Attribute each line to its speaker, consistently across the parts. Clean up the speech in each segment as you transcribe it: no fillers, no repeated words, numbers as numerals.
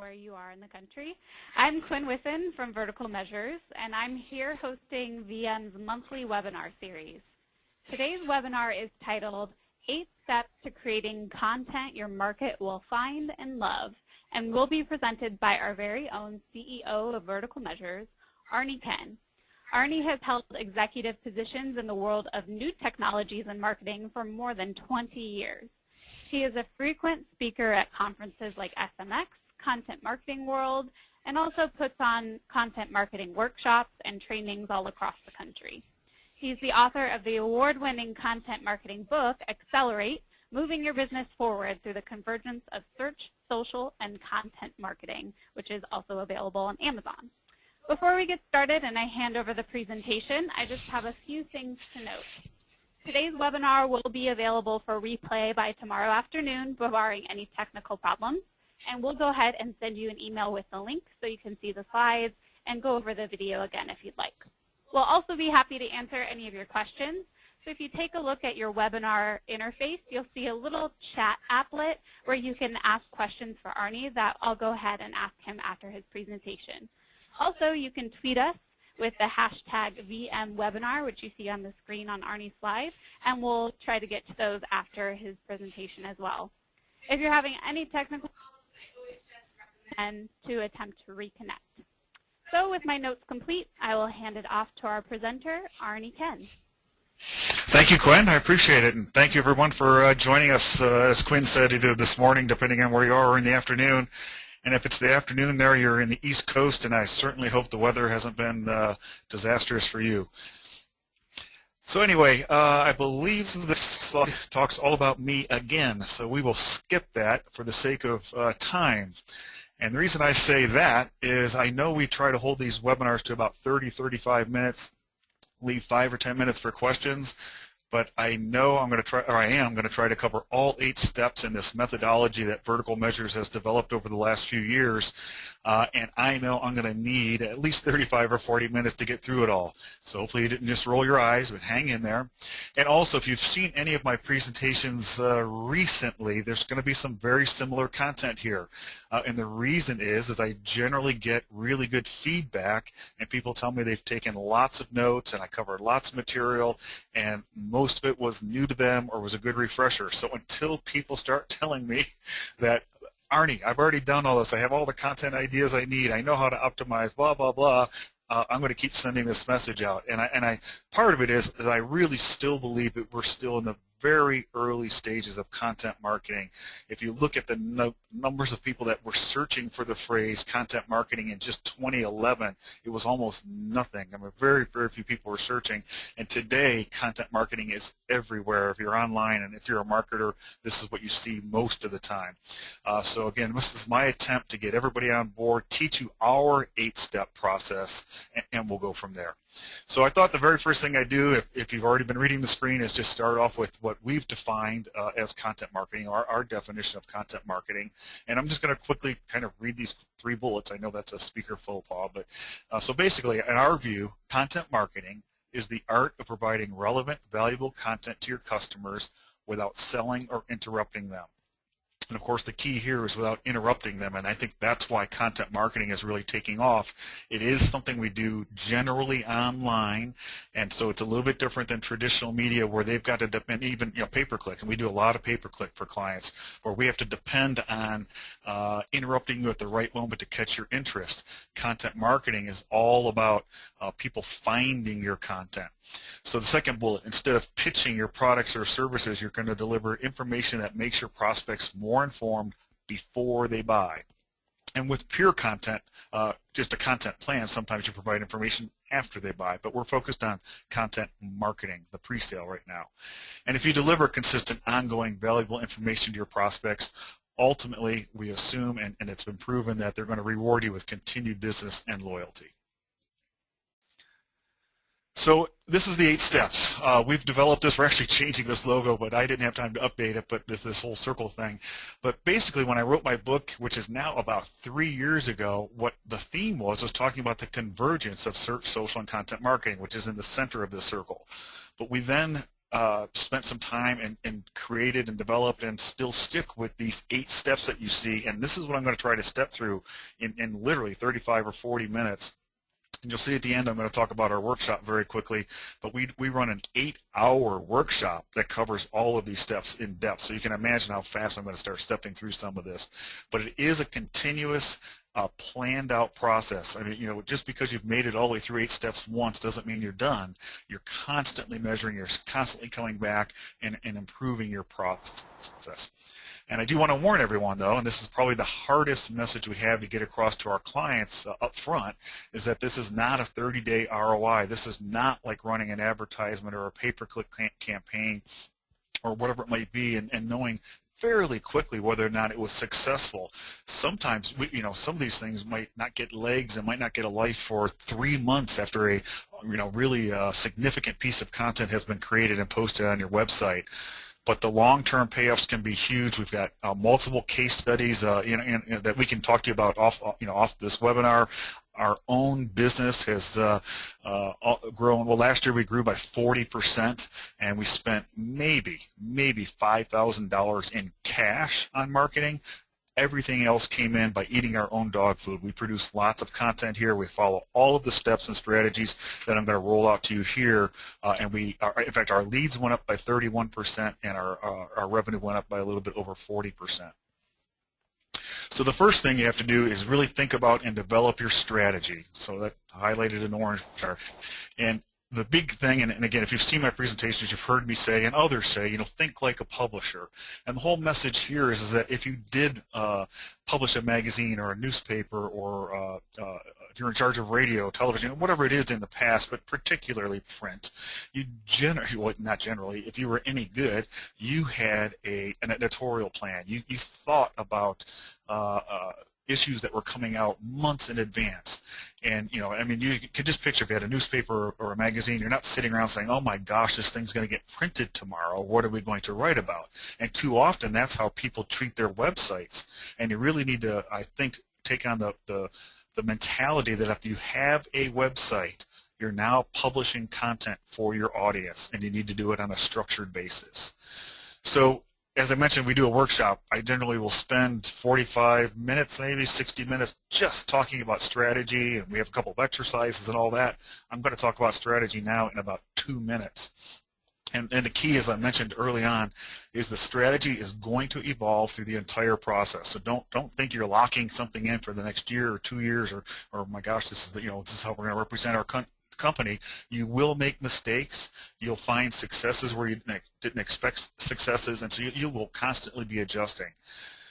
Speaker 1: where you are in the country. I'm Quinn Whiffen from Vertical Measures, and I'm here hosting VM's monthly webinar series. Today's webinar is titled 8 Steps to Creating Content Your Market Will Find and Love, and will be presented by our very own CEO of Vertical Measures, Arnie Ken. Arnie has held executive positions in the world of new technologies and marketing for more than 20 years. He is a frequent speaker at conferences like SMX, Content Marketing World, and also puts on content marketing workshops and trainings all across the country. He's the author of the award-winning content marketing book, Accelerate, Moving Your Business Forward Through the Convergence of Search, Social, and Content Marketing, which is also available on Amazon. Before we get started and I hand over the presentation, I just have a few things to note. Today's webinar will be available for replay by tomorrow afternoon, barring any technical problems. And we'll go ahead and send you an email with the link so you can see the slides and go over the video again if you'd like. We'll also be happy to answer any of your questions. So if you take a look at your webinar interface, you'll see a little chat applet where you can ask questions for Arnie that I'll go ahead and ask him after his presentation. Also, you can tweet us with the hashtag VMWebinar, which you see on the screen on Arnie's slide, and we'll try to get to those after his presentation as well. If you're having any technical problems, I always just recommend to attempt to reconnect. So with my notes complete, I will hand it off to our presenter, Arnie Ken.
Speaker 2: Thank you, Quinn. I appreciate it. And thank you, everyone, for joining us, as Quinn said, either this morning, depending on where you are, or in the afternoon. And if it's the afternoon there, you're in the East Coast, and I certainly hope the weather hasn't been disastrous for you. So anyway, I believe this slide talks all about me again, so we will skip that for the sake of time. And the reason I say that is I know we try to hold these webinars to about 30-35 minutes, leave 5 or 10 minutes for questions. But I know I'm going to try, or I am going to try to cover all 8 steps in this methodology that Vertical Measures has developed over the last few years. And I know I'm going to need at least 35 or 40 minutes to get through it all. So hopefully you didn't just roll your eyes, but hang in there. And also, if you've seen any of my presentations recently, there's going to be some very similar content here. And the reason is I generally get really good feedback, and people tell me they've taken lots of notes, and I covered lots of material, and most of it was new to them or was a good refresher. So until people start telling me that, Arnie, I've already done all this, I have all the content ideas I need, I know how to optimize, blah, blah, blah, I'm going to keep sending this message out. And part of it is I really still believe that we're still in the very early stages of content marketing. If you look at the numbers of people that were searching for the phrase content marketing in just 2011, it was almost nothing. I mean, very, very few people were searching. And today, content marketing is everywhere. If you're online and if you're a marketer, this is what you see most of the time. So again, this is my attempt to get everybody on board, teach you our 8-step process, and we'll go from there. So I thought the very first thing I do, if you've already been reading the screen, is just start off with what we've defined as content marketing, or our definition of content marketing. And I'm just going to quickly kind of read these 3 bullets. I know that's a speaker faux pas, but so basically, in our view, content marketing is the art of providing relevant, valuable content to your customers without selling or interrupting them. And of course, the key here is without interrupting them, and I think that's why content marketing is really taking off. It is something we do generally online, and so it's a little bit different than traditional media where they've got to depend, even pay-per-click, and we do a lot of pay-per-click for clients, where we have to depend on interrupting you at the right moment to catch your interest. Content marketing is all about people finding your content. So the second bullet, instead of pitching your products or services, you're going to deliver information that makes your prospects more informed before they buy. And with pure content, just a content plan, sometimes you provide information after they buy, but we're focused on content marketing, the pre-sale right now. And if you deliver consistent, ongoing, valuable information to your prospects, ultimately we assume, and it's been proven, that they're going to reward you with continued business and loyalty. So this is the 8 steps. We've developed this. We're actually changing this logo, but I didn't have time to update it, but this whole circle thing. But basically, when I wrote my book, which is now about 3 years ago, what the theme was talking about the convergence of search, social, and content marketing, which is in the center of this circle. But we then spent some time and created and developed and still stick with these 8 steps that you see. And this is what I'm going to try to step through in literally 35 or 40 minutes. And you'll see at the end I'm going to talk about our workshop very quickly, but we run an 8-hour workshop that covers all of these steps in depth. So you can imagine how fast I'm going to start stepping through some of this. But it is a continuous planned out process. I mean, you know, just because you've made it all the way through 8 steps once doesn't mean you're done. You're constantly measuring, you're constantly coming back and improving your process. And I do want to warn everyone, though, and this is probably the hardest message we have to get across to our clients up front, is that this is not a 30-day ROI. This is not like running an advertisement or a pay-per-click campaign or whatever it might be, and knowing fairly quickly whether or not it was successful. Sometimes, some of these things might not get legs and might not get a life for 3 months after a, really significant piece of content has been created and posted on your website. But the long-term payoffs can be huge. We've got multiple case studies that we can talk to you about off this webinar. Our own business has grown. Well, last year we grew by 40%, and we spent maybe $5,000 in cash on marketing. Everything else came in by eating our own dog food. We produce lots of content here. We follow all of the steps and strategies that I'm going to roll out to you here. In fact, our leads went up by 31%, and our revenue went up by a little bit over 40%. So the first thing you have to do is really think about and develop your strategy. So that's highlighted in orange there. And the big thing, and again, if you've seen my presentations, you've heard me say, and others say, think like a publisher. And the whole message here is that if you did publish a magazine or a newspaper, or if you're in charge of radio, television, whatever it is in the past, but particularly print, you not generally, if you were any good, you had an editorial plan. You thought about issues that were coming out months in advance. And, you could just picture if you had a newspaper or a magazine, you're not sitting around saying, oh my gosh, this thing's going to get printed tomorrow. What are we going to write about? And too often that's how people treat their websites. And you really need to, I think, take on the mentality that if you have a website, you're now publishing content for your audience, and you need to do it on a structured basis. So, as I mentioned, we do a workshop. I generally will spend 45 minutes, maybe 60 minutes, just talking about strategy, and we have a couple of exercises and all that. I'm going to talk about strategy now in about 2 minutes. And the key, as I mentioned early on, is the strategy is going to evolve through the entire process. So don't think you're locking something in for the next year or 2 years, or my gosh, this is how we're going to represent our company. You will make mistakes. You'll find successes where you didn't expect successes, and so you will constantly be adjusting.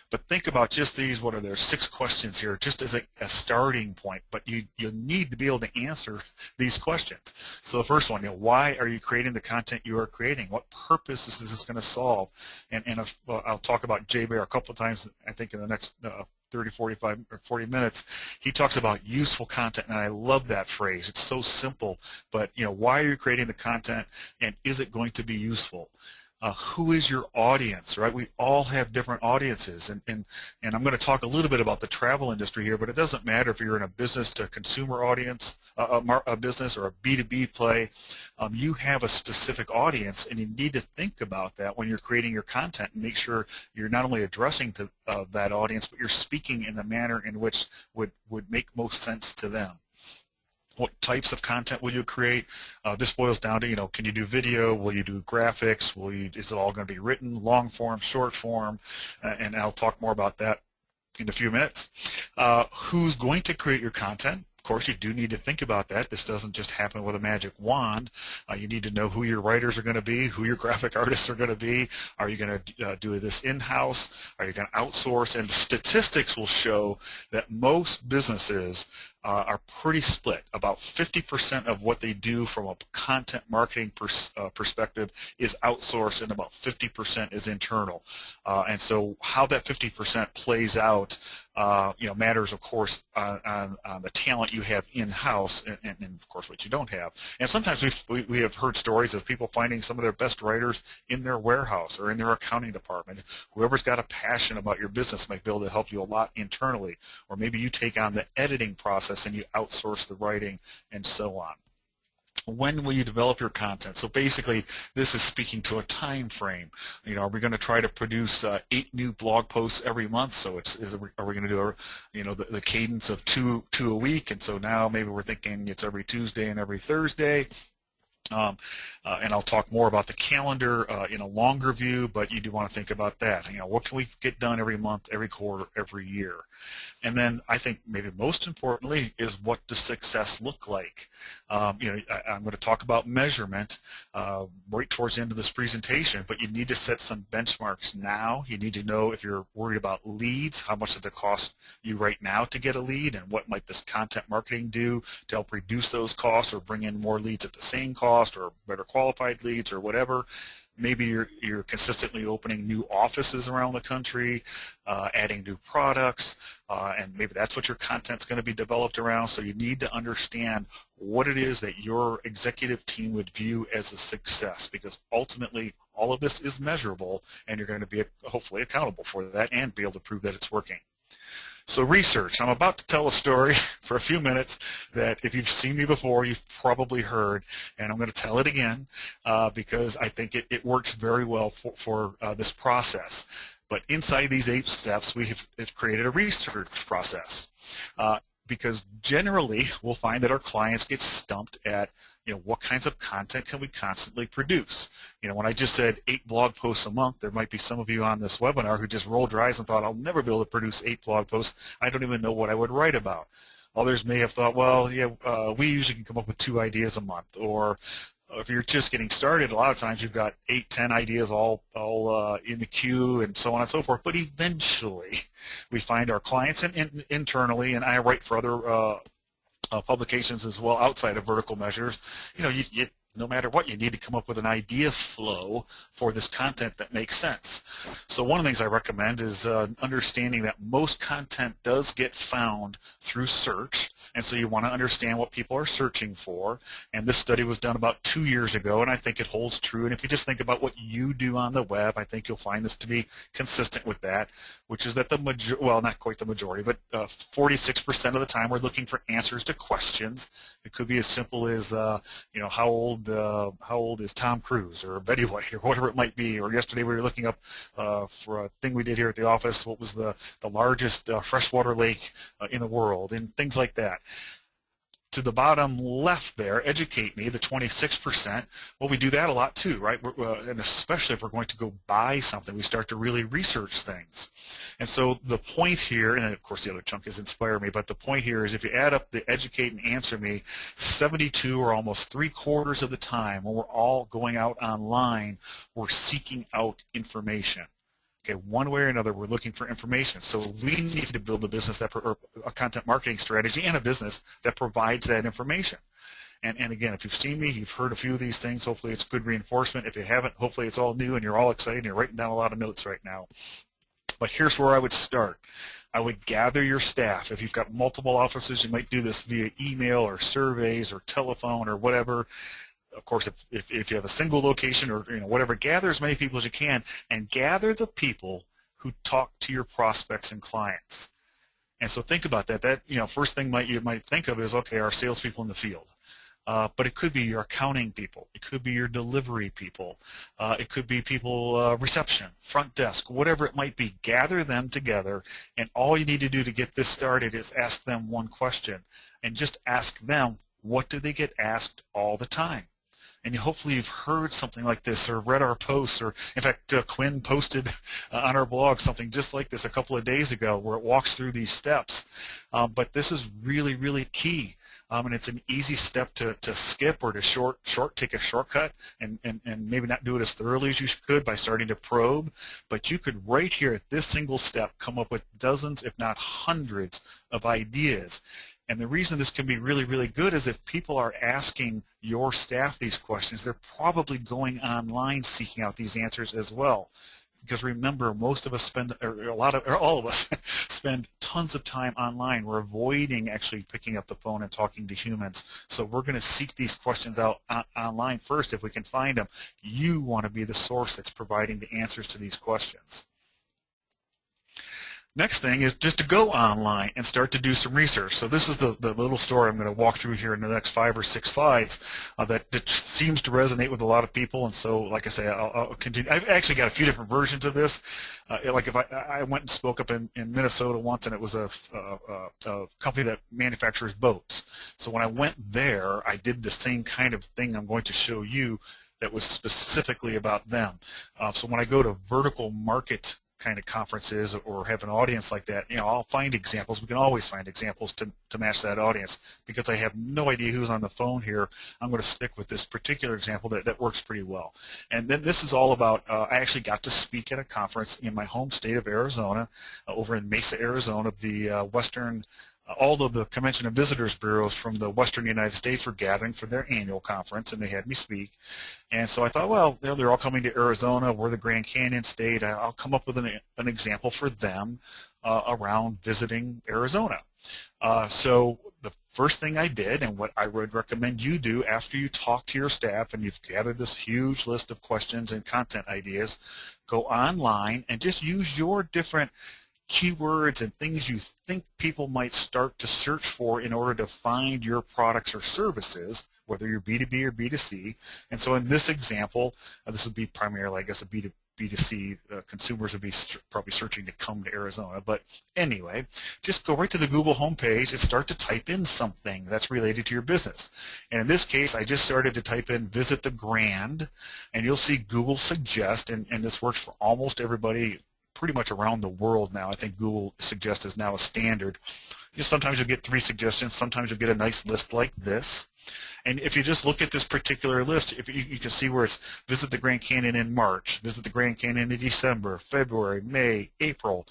Speaker 2: But think about just these, what are there, 6 questions here, just as a starting point. But you need to be able to answer these questions. So the first one, why are you creating the content you are creating? What purpose is this going to solve? And I'll talk about Jay Bear a couple of times, I think, in the next 30, 45, or 40 minutes. He talks about useful content, and I love that phrase. It's so simple, but why are you creating the content, and is it going to be useful? Who is your audience, right? We all have different audiences, and I'm going to talk a little bit about the travel industry here, but it doesn't matter if you're in a business to consumer audience, a business or a B2B play. You have a specific audience, and you need to think about that when you're creating your content and make sure you're not only addressing to that audience, but you're speaking in the manner in which would make most sense to them. What types of content will you create? This boils down to, can you do video? Will you do graphics? Is it all going to be written, long form, short form? And I'll talk more about that in a few minutes. Who's going to create your content? Of course, you do need to think about that. This doesn't just happen with a magic wand. You need to know who your writers are going to be, who your graphic artists are going to be. Are you going to do this in-house? Are you going to outsource? And the statistics will show that most businesses are pretty split. About 50% of what they do from a content marketing perspective is outsourced, and about 50% is internal. And so how that 50% plays out matters, of course, on the talent you have in-house, and of course what you don't have. And sometimes we have heard stories of people finding some of their best writers in their warehouse or in their accounting department. Whoever's got a passion about your business might be able to help you a lot internally, or maybe you take on the editing process and you outsource the writing, and so on. When will you develop your content? So basically, this is speaking to a time frame. Are we going to try to produce 8 new blog posts every month? So are we going to do the cadence of two a week? And so now maybe we're thinking it's every Tuesday and every Thursday. And I'll talk more about the calendar in a longer view, but you do want to think about that. What can we get done every month, every quarter, every year? And then I think maybe most importantly is, what does success look like? I'm going to talk about measurement right towards the end of this presentation, but you need to set some benchmarks now. You need to know if you're worried about leads, how much does it cost you right now to get a lead, and what might this content marketing do to help reduce those costs or bring in more leads at the same cost or better qualified leads or whatever. Maybe you're consistently opening new offices around the country, adding new products, and maybe that's what your content's going to be developed around. So you need to understand what it is that your executive team would view as a success, because ultimately all of this is measurable, and you're going to be hopefully accountable for that and be able to prove that it's working. So research. I'm about to tell a story for a few minutes that if you've seen me before, you've probably heard, and I'm going to tell it again because I think it works very well for this process. But inside these 8 steps, we have created a research process. Because generally we'll find that our clients get stumped at what kinds of content can we constantly produce. When I just said 8 blog posts a month, there might be some of you on this webinar who just rolled your eyes and thought, I'll never be able to produce 8 blog posts. I don't even know what I would write about. Others may have thought, well, yeah, we usually can come up with 2 ideas a month. Or if you're just getting started, a lot of times you've got 8, 10 ideas all in the queue and so on and so forth. But eventually we find our clients internally, and I write for other publications as well outside of Vertical Measures, no matter what, you need to come up with an idea flow for this content that makes sense. So one of the things I recommend is understanding that most content does get found through search, and so you want to understand what people are searching for. And this study was done about 2 years ago, and I think it holds true. And if you just think about what you do on the web, I think you'll find this to be consistent with that, which is that not quite the majority, but 46% of the time we're looking for answers to questions. It could be as simple as, how old is Tom Cruise or Betty White or whatever it might be. Or yesterday we were looking up for a thing we did here at the office, what was the largest freshwater lake in the world, and things like that. To the bottom left there, educate me, the 26%, well, we do that a lot too, right? And especially if we're going to go buy something, we start to really research things. And so the point here, and of course the other chunk is inspire me, but the point here is if you add up the educate and answer me, 72 or almost 3/4 of the time when we're all going out online, we're seeking out information. Okay, one way or another, we're looking for information. So we need to build a business or a content marketing strategy and a business that provides that information. And again, if you've seen me, you've heard a few of these things. Hopefully it's good reinforcement. If you haven't, hopefully it's all new and you're all excited and you're writing down a lot of notes right now. But here's where I would start. I would gather your staff. If you've got multiple offices, you might do this via email or surveys or telephone or whatever. Of course, if you have a single location or whatever, gather as many people as you can, and gather the people who talk to your prospects and clients. And so think about that. First thing you might think of is, okay, our salespeople in the field. But it could be your accounting people. It could be your delivery people. It could be people, reception, front desk, whatever it might be. Gather them together, and all you need to do to get this started is ask them one question. And just ask them, what do they get asked all the time? And hopefully you've heard something like this or read our posts, or in fact Quinn posted on our blog something just like this a couple of days ago where it walks through these steps. But this is really, really key. And it's an easy step to skip or to take a shortcut and maybe not do it as thoroughly as you could by starting to probe. But you could right here at this single step come up with dozens, if not hundreds, of ideas. And the reason this can be really, really good is if people are asking your staff these questions, they're probably going online seeking out these answers as well. Because remember, most of us spend, or all of us spend tons of time online. We're avoiding actually picking up the phone and talking to humans. So we're going to seek these questions out online first if we can find them. You want to be the source that's providing the answers to these questions. Next thing is just to go online and start to do some research. So this is the little story I'm going to walk through here in the next 5 or 6 slides that seems to resonate with a lot of people. And so, like I say, I'll continue. I've actually got a few different versions of this. Like if I went and spoke up in Minnesota once, and it was a company that manufactures boats. So when I went there, I did the same kind of thing I'm going to show you that was specifically about them. So when I go to vertical market kind of conferences or have an audience like that, I'll find examples. We can always find examples to match that audience. Because I have no idea who's on the phone here, I'm going to stick with this particular example that works pretty well. And then this is all about, I actually got to speak at a conference in my home state of Arizona, over in Mesa, Arizona, the Western. All of the Convention and Visitors Bureaus from the Western United States were gathering for their annual conference, and they had me speak. And so I thought, well, they're all coming to Arizona. We're the Grand Canyon state. I'll come up with an example for them around visiting Arizona. So the first thing I did, and what I would recommend you do after you talk to your staff and you've gathered this huge list of questions and content ideas, go online and just use your different keywords and things you think people might start to search for in order to find your products or services, whether you're B2B or B2C. And so in this example, this would be primarily, I guess, a B2C. Consumers would be probably searching to come to Arizona. But anyway, just go right to the Google homepage and start to type in something that's related to your business. And in this case, I just started to type in Visit the Grand, and you'll see Google Suggest, and this works for almost everybody pretty much around the world now. I think Google Suggest is now a standard. Sometimes you'll get 3 suggestions, sometimes you'll get a nice list like this. And if you just look at this particular list, if you can see where it's visit the Grand Canyon in March, visit the Grand Canyon in December, February, May, April.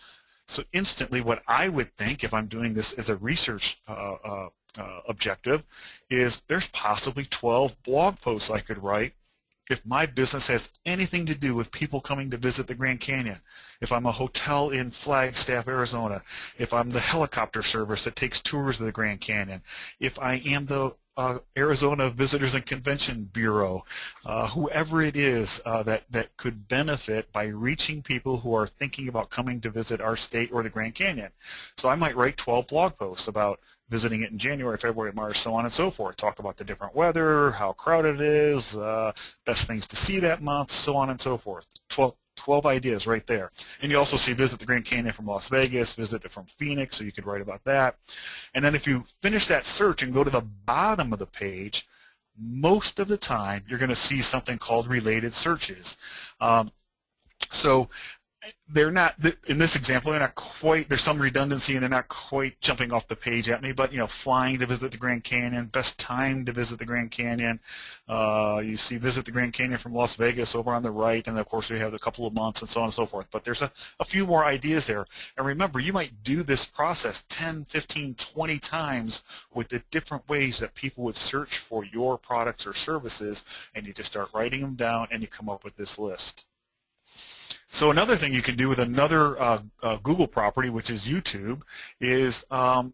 Speaker 2: So instantly what I would think, if I'm doing this as a research objective, is there's possibly 12 blog posts I could write if my business has anything to do with people coming to visit the Grand Canyon. If I'm a hotel in Flagstaff, Arizona, if I'm the helicopter service that takes tours of the Grand Canyon, if I am the Arizona Visitors and Convention Bureau, whoever it is that could benefit by reaching people who are thinking about coming to visit our state or the Grand Canyon. So I might write 12 blog posts about visiting it in January, February, March, so on and so forth. Talk about the different weather, how crowded it is, best things to see that month, so on and so forth. 12 ideas right there. And you also see visit the Grand Canyon from Las Vegas, visit it from Phoenix, so you could write about that. And then if you finish that search and go to the bottom of the page, most of the time you're going to see something called related searches. So they're not, in this example, they're not quite, there's some redundancy and they're not quite jumping off the page at me, but flying to visit the Grand Canyon, best time to visit the Grand Canyon. You see visit the Grand Canyon from Las Vegas over on the right, and of course we have a couple of months and so on and so forth. But there's a few more ideas there. And remember, you might do this process 10, 15, 20 times with the different ways that people would search for your products or services, and you just start writing them down and you come up with this list. So another thing you can do with another Google property, which is YouTube, is go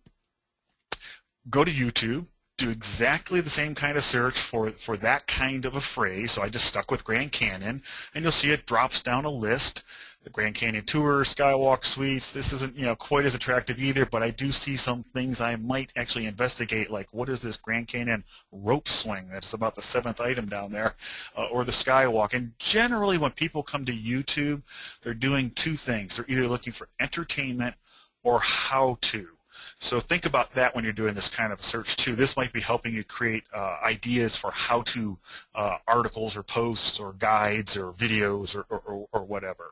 Speaker 2: to YouTube, do exactly the same kind of search for that kind of a phrase. So I just stuck with Grand Canyon, and you'll see it drops down a list. The Grand Canyon Tour, Skywalk Suites. This isn't quite as attractive either, but I do see some things I might actually investigate, like what is this Grand Canyon rope swing? That's about the 7th item down there, or the Skywalk. And generally, when people come to YouTube, they're doing 2 things. They're either looking for entertainment or how-to. So think about that when you're doing this kind of search too. This might be helping you create ideas for how-to articles or posts or guides or videos or whatever.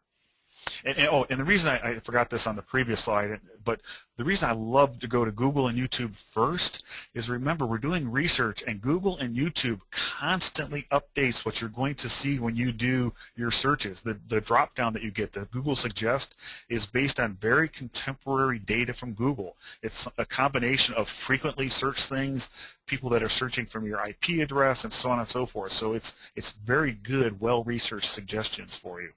Speaker 2: And the reason I forgot this on the previous slide, but the reason I love to go to Google and YouTube first is, remember, we're doing research, and Google and YouTube constantly updates what you're going to see when you do your searches. The drop-down that you get, the Google Suggest, is based on very contemporary data from Google. It's a combination of frequently searched things, people that are searching from your IP address, and so on and so forth. So it's very good, well-researched suggestions for you.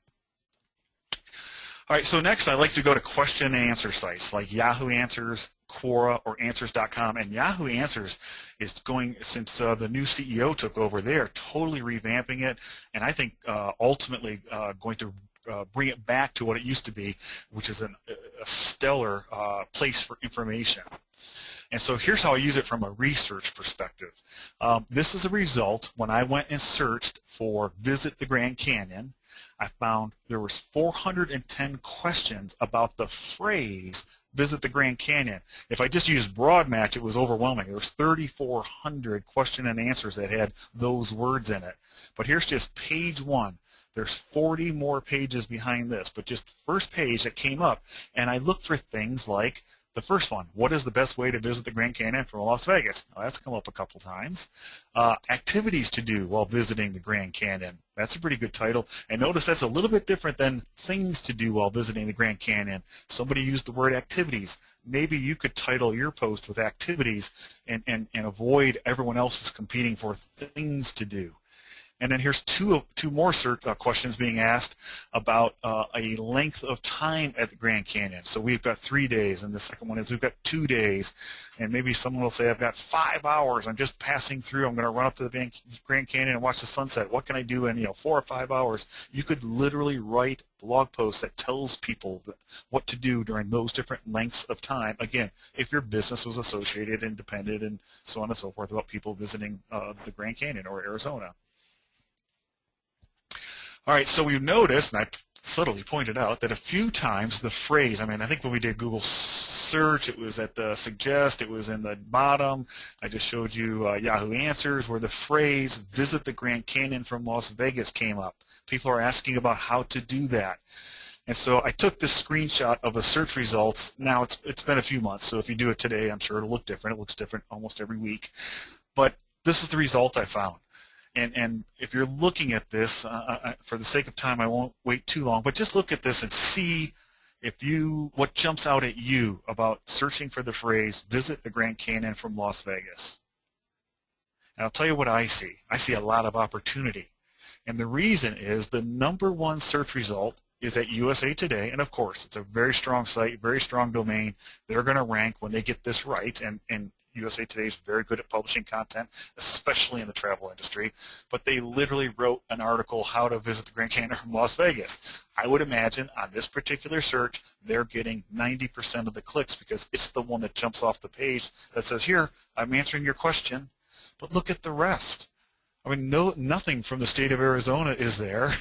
Speaker 2: All right, so next I like to go to question and answer sites like Yahoo Answers, Quora, or Answers.com. And Yahoo Answers is going, since the new CEO took over, they are totally revamping it, and I think ultimately going to bring it back to what it used to be, which is a stellar place for information. And so here's how I use it from a research perspective. This is a result when I went and searched for Visit the Grand Canyon. I found there was 410 questions about the phrase Visit the Grand Canyon. If I just used broad match, it was overwhelming. There was 3,400 question and answers that had those words in it. But here's just page one. There's 40 more pages behind this, but just the first page that came up, and I looked for things like the first one, what is the best way to visit the Grand Canyon from Las Vegas? Well, that's come up a couple times. Activities to do while visiting the Grand Canyon. That's a pretty good title. And notice that's a little bit different than things to do while visiting the Grand Canyon. Somebody used the word activities. Maybe you could title your post with activities and avoid everyone else who's competing for things to do. And then here's two more questions being asked about a length of time at the Grand Canyon. So we've got 3 days, and the second one is we've got 2 days. And maybe someone will say, I've got 5 hours. I'm just passing through. I'm going to run up to the Grand Canyon and watch the sunset. What can I do in 4 or 5 hours? You could literally write blog posts that tells people what to do during those different lengths of time. Again, if your business was associated and depended and so on and so forth about people visiting the Grand Canyon or Arizona. All right, so we've noticed, and I subtly pointed out, that a few times the phrase, I think when we did Google search, it was at the suggest, it was in the bottom. I just showed you Yahoo Answers where the phrase visit the Grand Canyon from Las Vegas came up. People are asking about how to do that. And so I took this screenshot of the search results. Now it's been a few months, so if you do it today, I'm sure it'll look different. It looks different almost every week. But this is the result I found. And if you're looking at this, for the sake of time, I won't wait too long, but just look at this and see what jumps out at you about searching for the phrase, visit the Grand Canyon from Las Vegas. And I'll tell you what I see. I see a lot of opportunity. And the reason is the #1 search result is at USA Today, and of course, it's a very strong site, very strong domain. They're going to rank when they get this right, and USA Today is very good at publishing content, especially in the travel industry, but they literally wrote an article, how to visit the Grand Canyon from Las Vegas. I would imagine on this particular search, they're getting 90% of the clicks because it's the one that jumps off the page that says, here, I'm answering your question, but look at the rest. Nothing from the state of Arizona is there.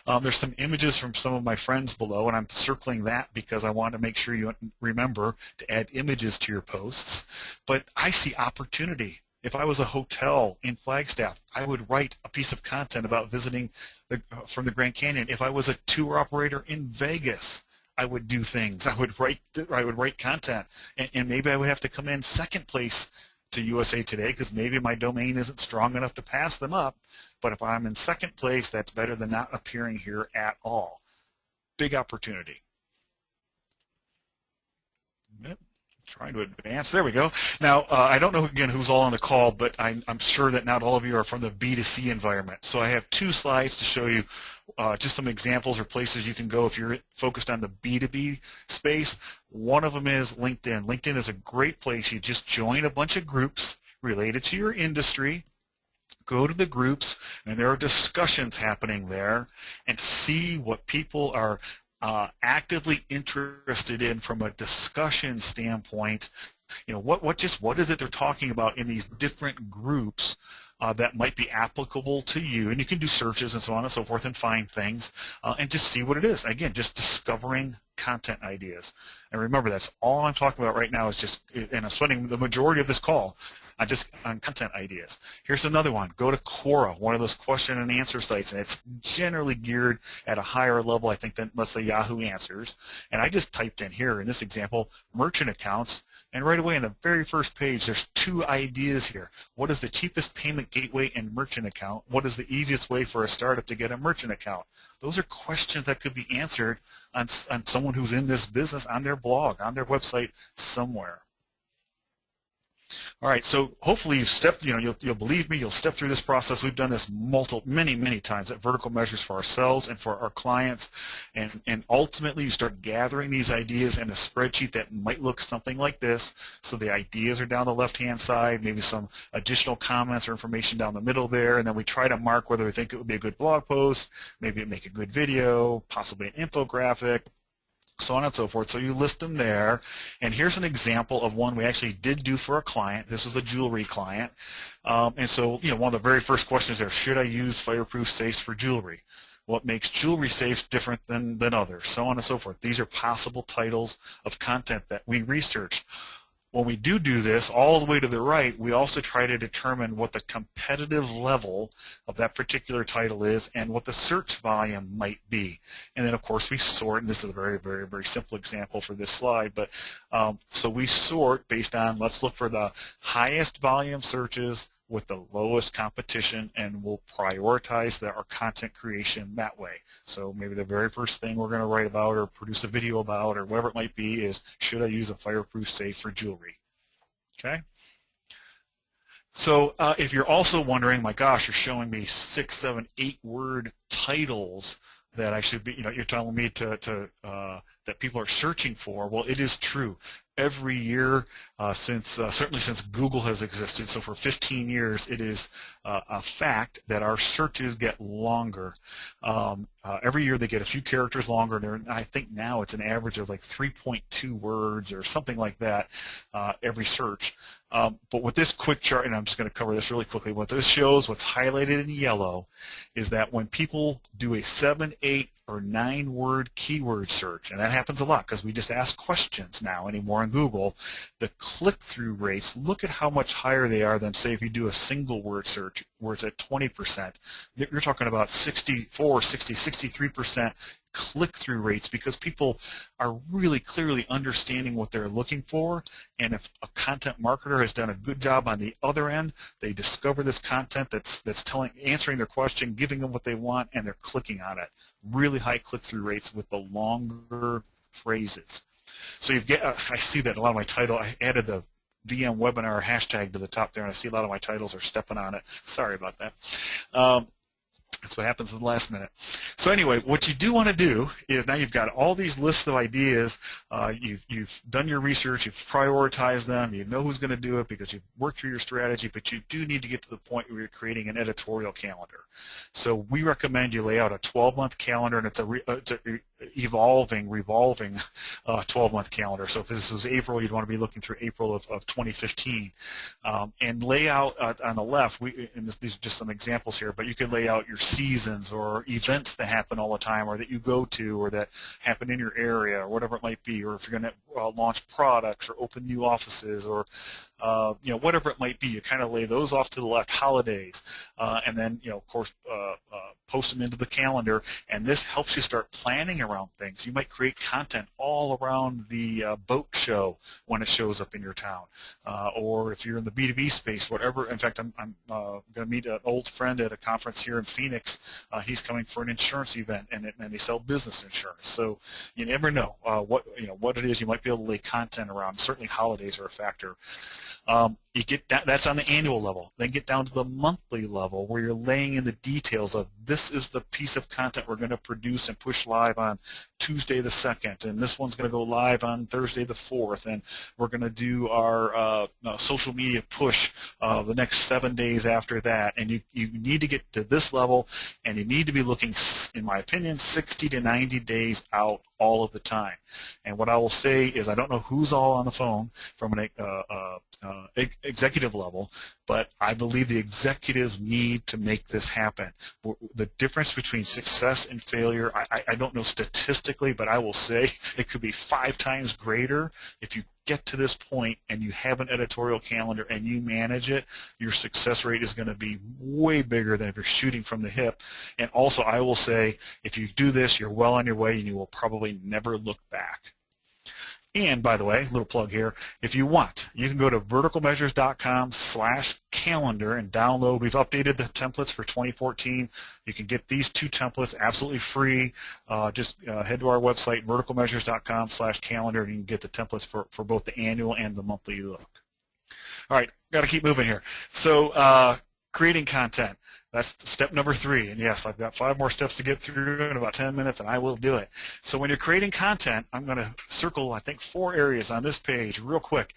Speaker 2: There's some images from some of my friends below, and I'm circling that because I want to make sure you remember to add images to your posts. But I see opportunity. If I was a hotel in Flagstaff, I would write a piece of content about visiting from the Grand Canyon. If I was a tour operator in Vegas, I would do things. I would write content, and maybe I would have to come in second place to USA Today because maybe my domain isn't strong enough to pass them up. But if I'm in second place, that's better than not appearing here at all. Big opportunity. Trying to advance. There we go. Now, I don't know, again, who's all on the call, but I'm sure that not all of you are from the B2C environment. So I have 2 slides to show you just some examples or places you can go if you're focused on the B2B space. One of them is LinkedIn. LinkedIn is a great place. You just join a bunch of groups related to your industry. Go to the groups, and there are discussions happening there, and see what people are actively interested in from a discussion standpoint. What is it they're talking about in these different groups that might be applicable to you, and you can do searches and so on and so forth and find things and just see what it is. Again, just discovering content ideas. And remember, that's all I'm talking about right now is just, and I'm spending the majority of this call on content ideas. Here's another one. Go to Quora, one of those question and answer sites, and it's generally geared at a higher level, I think, than, let's say, Yahoo Answers. And I just typed in here, in this example, merchant accounts, and right away in the very first page, there's 2 ideas here. What is the cheapest payment gateway and merchant account? What is the easiest way for a startup to get a merchant account? Those are questions that could be answered on someone who's in this business, on their blog, on their website, somewhere. All right, so hopefully you'll believe me, you'll step through this process. We've done this many times at Vertical Measures for ourselves and for our clients, and ultimately you start gathering these ideas in a spreadsheet that might look something like this. So the ideas are down the left-hand side, maybe some additional comments or information down the middle there, and then we try to mark whether we think it would be a good blog post, maybe it'd make a good video, possibly an infographic, so on and so forth. So you list them there, and here's an example of one we actually did do for a client. This was a jewelry client, and so one of the very first questions there: should I use fireproof safes for jewelry? What makes jewelry safes different than others? So on and so forth. These are possible titles of content that we researched. When we do this, all the way to the right, we also try to determine what the competitive level of that particular title is and what the search volume might be. And then, of course, we sort, and this is a very, very, very simple example for this slide, but so we sort based on, let's look for the highest volume searches with the lowest competition, and we'll prioritize our content creation that way. So maybe the very first thing we're going to write about or produce a video about or whatever it might be is, should I use a fireproof safe for jewelry? Okay. So if you're also wondering, my gosh, you're showing me 6, 7, 8 word titles that I should be, you're telling me that people are searching for. Well, it is true. Every year certainly since Google has existed, so for 15 years, it is a fact that our searches get longer. Every year they get a few characters longer, and I think now it's an average of like 3.2 words or something like that every search. But with this quick chart, and I'm just going to cover this really quickly, what this shows, what's highlighted in yellow, is that when people do a 7, 8, or 9 word keyword search, and that happens a lot because we just ask questions now anymore in Google, the click-through rates, look at how much higher they are than, say, if you do a single word search where it's at 20%. You're talking about 64, 60, 63% click-through rates because people are really clearly understanding what they're looking for, and if a content marketer has done a good job on the other end, they discover this content that's answering their question, giving them what they want, and they're clicking on it. Really high click-through rates with the longer phrases. So I see that a lot of my title, I added the VM webinar hashtag to the top there, and I see a lot of my titles are stepping on it. Sorry about that. That's what happens in the last minute. So anyway, what you do want to do is, now you've got all these lists of ideas, you've done your research, you've prioritized them, you know who's going to do it because you've worked through your strategy, but you do need to get to the point where you're creating an editorial calendar. So we recommend you lay out a 12-month calendar, and it's a revolving 12-month calendar. So if this was April, you'd want to be looking through April of 2015, and lay out on the left, and these are just some examples here, but you could lay out your seasons or events that happen all the time or that you go to or that happen in your area or whatever it might be, or if you're going to launch products or open new offices or whatever it might be. You kind of lay those off to the left, holidays, and then of course post them into the calendar, and this helps you start planning around things. You might create content all around the boat show when it shows up in your town, or if you're in the B2B space, whatever. In fact, I'm going to meet an old friend at a conference here in Phoenix. He's coming for an insurance event, and they sell business insurance. So you never know what it is. You might be able to lay content around. Certainly, holidays are a factor. You get that's on the annual level. Then get down to the monthly level where you're laying in the details of, this is the piece of content we're going to produce and push live on Tuesday the 2nd, and this one's going to go live on Thursday the 4th, and we're going to do our social media push the next 7 days after that. And you need to get to this level, and you need to be looking, in my opinion, 60 to 90 days out all of the time. And what I will say is, I don't know who's all on the phone from an executive level, but I believe the executives need to make this happen. The difference between success and failure, I don't know statistically, but I will say it could be 5 times greater if you get to this point and you have an editorial calendar and you manage it. Your success rate is going to be way bigger than if you're shooting from the hip. And also, I will say, if you do this, you're well on your way and you will probably never look back. And by the way, little plug here, if you want, you can go to verticalmeasures.com/calendar and download. We've updated the templates for 2014. You can get these 2 templates absolutely free. Just head to our website, verticalmeasures.com/calendar, and you can get the templates for both the annual and the monthly look. All right, got to keep moving here. So creating content. That's step number 3. And yes, I've got 5 more steps to get through in about 10 minutes, and I will do it. So when you're creating content, I'm going to circle, I think, 4 areas on this page real quick.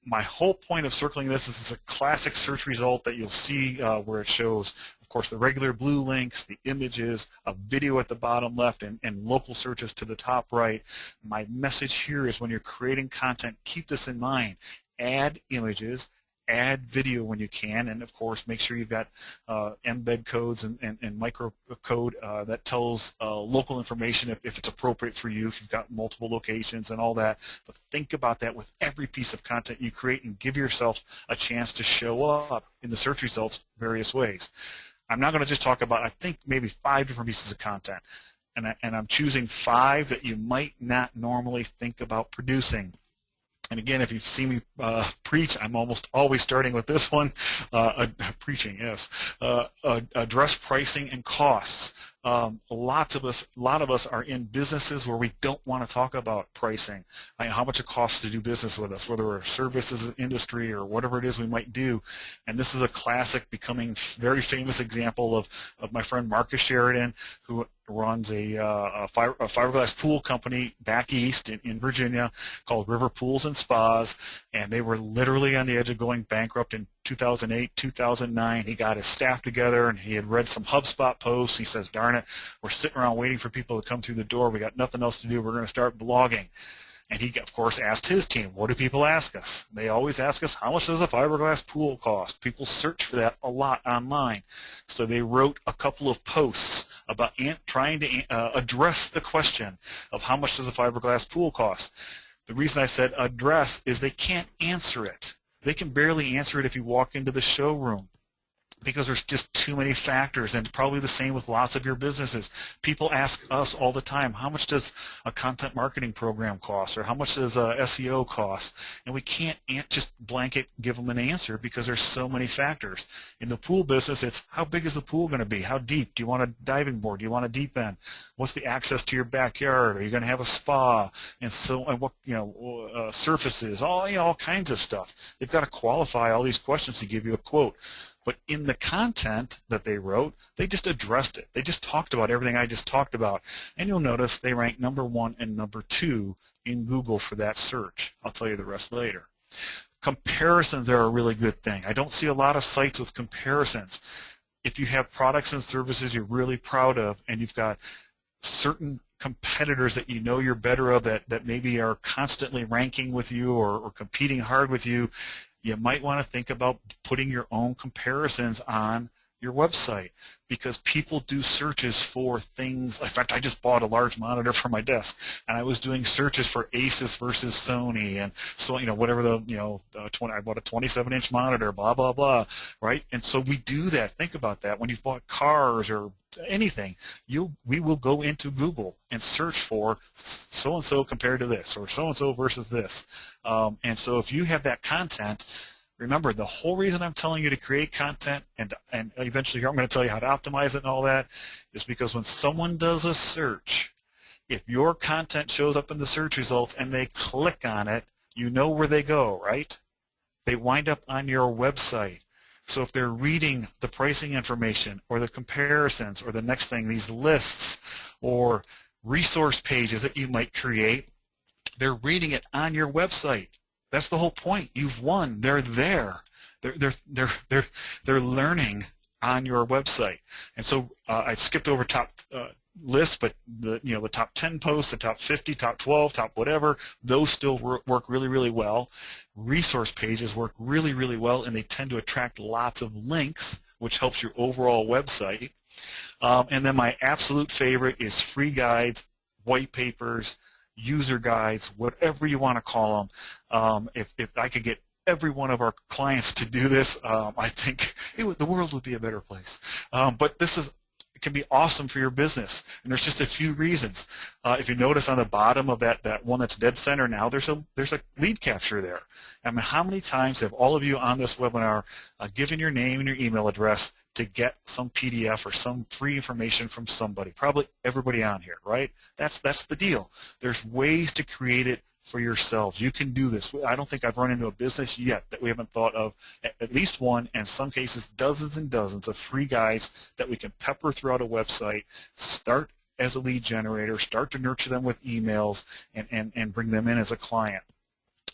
Speaker 2: my whole point of circling this is it's a classic search result that you'll see where it shows, of course, the regular blue links, the images, a video at the bottom left, and local searches to the top right. My message here is when you're creating content, keep this in mind. Add images, add video when you can, and of course make sure you've got embed codes and microcode that tells local information if it's appropriate for you, if you've got multiple locations and all that. But think about that with every piece of content you create and give yourself a chance to show up in the search results various ways. I'm not going to just talk about, I think, maybe 5 different pieces of content, and I'm choosing 5 that you might not normally think about producing. And again, if you've seen me preach, I'm almost always starting with this one, preaching, yes. Address pricing and costs. A lot of us are in businesses where we don't want to talk about pricing, how much it costs to do business with us, whether we're a services industry or whatever it is we might do. And this is a classic, becoming very famous example of my friend Marcus Sheridan, who runs a fiberglass pool company back east in Virginia called River Pools and Spas, and they were literally on the edge of going bankrupt in 2008, 2009. He got his staff together and he had read some HubSpot posts. He says, darn it, we're sitting around waiting for people to come through the door. We got nothing else to do. We're going to start blogging. And he, of course, asked his team, what do people ask us? They always ask us, how much does a fiberglass pool cost? People search for that a lot online. So they wrote a couple of posts about trying to address the question of how much does a fiberglass pool cost. The reason I said address is they can't answer it. They can barely answer it if you walk into the showroom, because there's just too many factors, and probably the same with lots of your businesses. People ask us all the time, how much does a content marketing program cost, or how much does SEO cost? And we can't just blanket give them an answer because there's so many factors. In the pool business, it's how big is the pool going to be? How deep? Do you want a diving board? Do you want a deep end? What's the access to your backyard? Are you going to have a spa? And so, and what, surfaces, all kinds of stuff. They've got to qualify all these questions to give you a quote. But in the content that they wrote, they just addressed it. They just talked about everything I just talked about. And you'll notice they rank #1 and #2 in Google for that search. I'll tell you the rest later. Comparisons are a really good thing. I don't see a lot of sites with comparisons. If you have products and services you're really proud of, and you've got certain competitors that you know you're better of that maybe are constantly ranking with you or competing hard with you, you might want to think about putting your own comparisons on your website, because people do searches for things. In fact, I just bought a large monitor for my desk, and I was doing searches for Asus versus Sony, and so whatever I bought a 27-inch monitor, blah blah blah, right? And so we do that. Think about that when you've bought cars or anything. We will go into Google and search for so and so compared to this, or so and so versus this. And so if you have that content, remember, the whole reason I'm telling you to create content and eventually I'm going to tell you how to optimize it and all that is because when someone does a search, if your content shows up in the search results and they click on it, you know where they go, right? They wind up on your website. So if they're reading the pricing information or the comparisons or the next thing, these lists or resource pages that you might create, they're reading it on your website. That's the whole point. You've won. They're there. They're learning on your website. And so I skipped over top lists, but the top 10 posts, the top 50, top 12, top whatever, those still work really, really well. Resource pages work really, really well, and they tend to attract lots of links, which helps your overall website. And then my absolute favorite is free guides, white papers, user guides, whatever you want to call them. If I could get every one of our clients to do this, I think the world would be a better place. But it can be awesome for your business, and there's just a few reasons. If you notice on the bottom of that one that's dead center now, there's a lead capture there. I mean, how many times have all of you on this webinar given your name and your email address to get some PDF or some free information from somebody? Probably everybody on here, right? That's the deal. There's ways to create it for yourselves. You can do this. I don't think I've run into a business yet that we haven't thought of at least one, and in some cases dozens and dozens of free guides that we can pepper throughout a website, start as a lead generator, start to nurture them with emails, and bring them in as a client.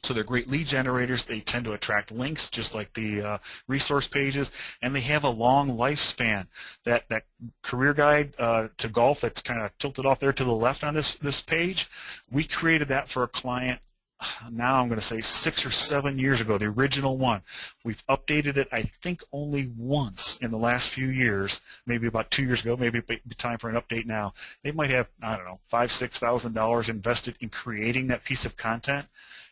Speaker 2: So they're great lead generators. They tend to attract links, just like the resource pages, and they have a long lifespan. That career guide to golf that's kind of tilted off there to the left on this page, we created that for a client. Now I'm going to say 6 or 7 years ago, the original one. We've updated it, I think, only once in the last few years, maybe about 2 years ago. Maybe it'd be time for an update now. They might have, I don't know, $5,000-$6,000 invested in creating that piece of content.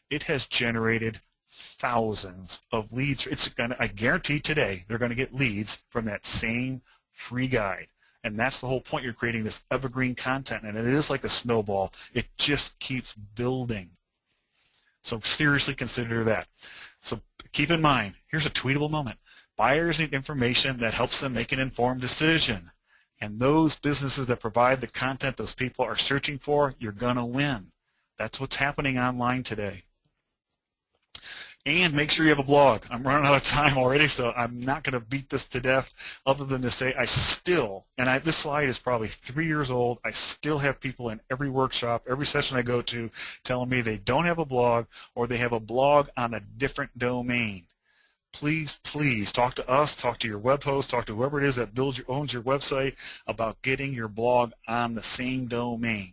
Speaker 2: It has generated thousands of leads. I guarantee today they're going to get leads from that same free guide. And that's the whole point. You're creating this evergreen content, and it is like a snowball. It just keeps building. So seriously consider that. So keep in mind, here's a tweetable moment. Buyers need information that helps them make an informed decision. And those businesses that provide the content those people are searching for, you're going to win. That's what's happening online today. And make sure you have a blog. I'm running out of time already, so I'm not going to beat this to death other than to say this slide is probably 3 years old, I still have people in every workshop, every session I go to telling me they don't have a blog or they have a blog on a different domain. Please, please talk to us, talk to your web host, talk to whoever it is that owns your website about getting your blog on the same domain.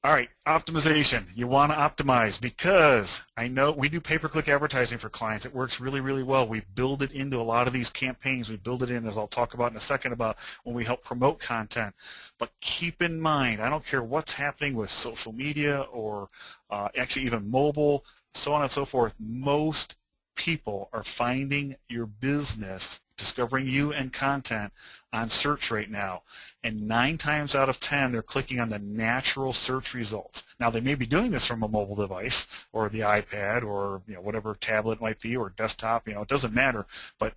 Speaker 2: All right, optimization. You want to optimize because I know we do pay-per-click advertising for clients. It works really, really well. We build it into a lot of these campaigns. We build it in, as I'll talk about in a second, about when we help promote content. But keep in mind, I don't care what's happening with social media or actually even mobile, so on and so forth, most people are finding your business, discovering you and content on search right now. And 9 times out of 10, they're clicking on the natural search results. Now, they may be doing this from a mobile device or the iPad or whatever tablet it might be or desktop. It doesn't matter. But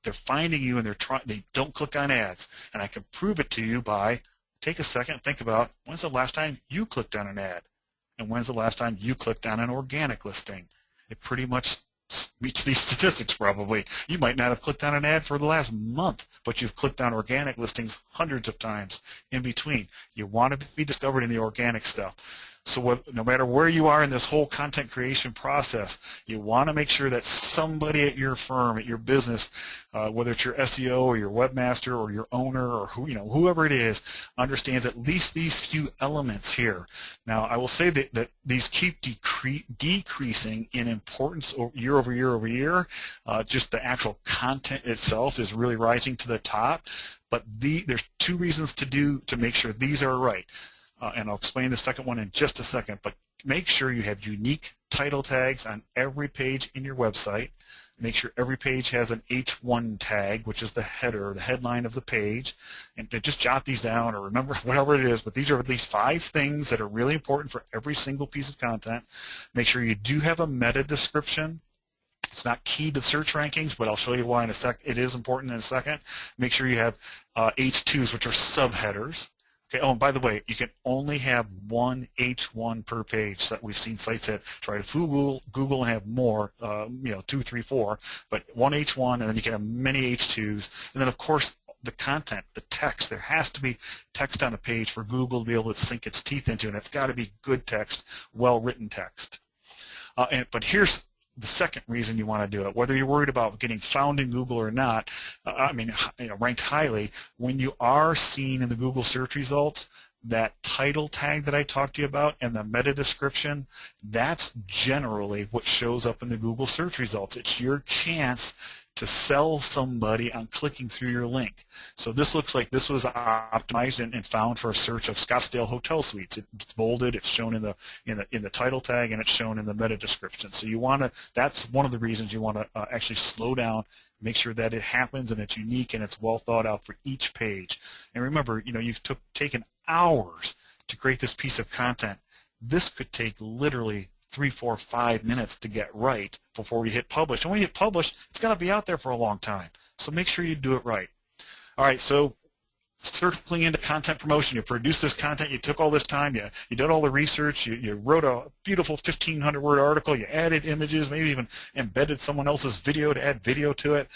Speaker 2: they're finding you and they don't click on ads. And I can prove it to you by take a second and think about when's the last time you clicked on an ad and when's the last time you clicked on an organic listing. It pretty much meets these statistics probably. You might not have clicked on an ad for the last month, but you've clicked on organic listings hundreds of times in between. You want to be discovered in the organic stuff. So no matter where you are in this whole content creation process, you want to make sure that somebody at your firm, at your business, whether it's your SEO or your webmaster or your owner or whoever it is, understands at least these few elements here. Now, I will say that these keep decreasing in importance year over year over year. Just the actual content itself is really rising to the top. But there's 2 reasons to make sure these are right. And I'll explain the second one in just a second, but make sure you have unique title tags on every page in your website. Make sure every page has an H1 tag, which is the header, the headline of the page. And just jot these down or remember whatever it is, but these are at least 5 things that are really important for every single piece of content. Make sure you do have a meta description. It's not key to search rankings, but I'll show you why in a sec. It is important in a second. Make sure you have H2s, which are subheaders. Okay. Oh, and by the way, you can only have 1 H1 per page. So that we've seen sites that try to fool Google and have more, 2, 3, 4, but 1 H1, and then you can have many H2s. And then, of course, the content, the text. There has to be text on a page for Google to be able to sink its teeth into, and it's got to be good text, well-written text. But here's the second reason you want to do it, whether you're worried about getting found in Google or not, ranked highly, when you are seen in the Google search results, that title tag that I talked to you about and the meta description, that's generally what shows up in the Google search results. It's your chance to sell somebody on clicking through your link. So this looks like this was optimized and found for a search of Scottsdale hotel suites. It's bolded, it's shown in the title tag, and it's shown in the meta description. So you want to, that's one of the reasons you want to actually slow down, make sure that it happens and it's unique and it's well thought out for each page. And remember, you've taken hours to create this piece of content. This could take literally 3, 4, 5 minutes to get right before you hit publish. And when you hit publish, it's going to be out there for a long time. So make sure you do it right. All right, so circling into content promotion, you produced this content, you took all this time, you did all the research, you wrote a beautiful 1,500-word article, you added images, maybe even embedded someone else's video to add video to it.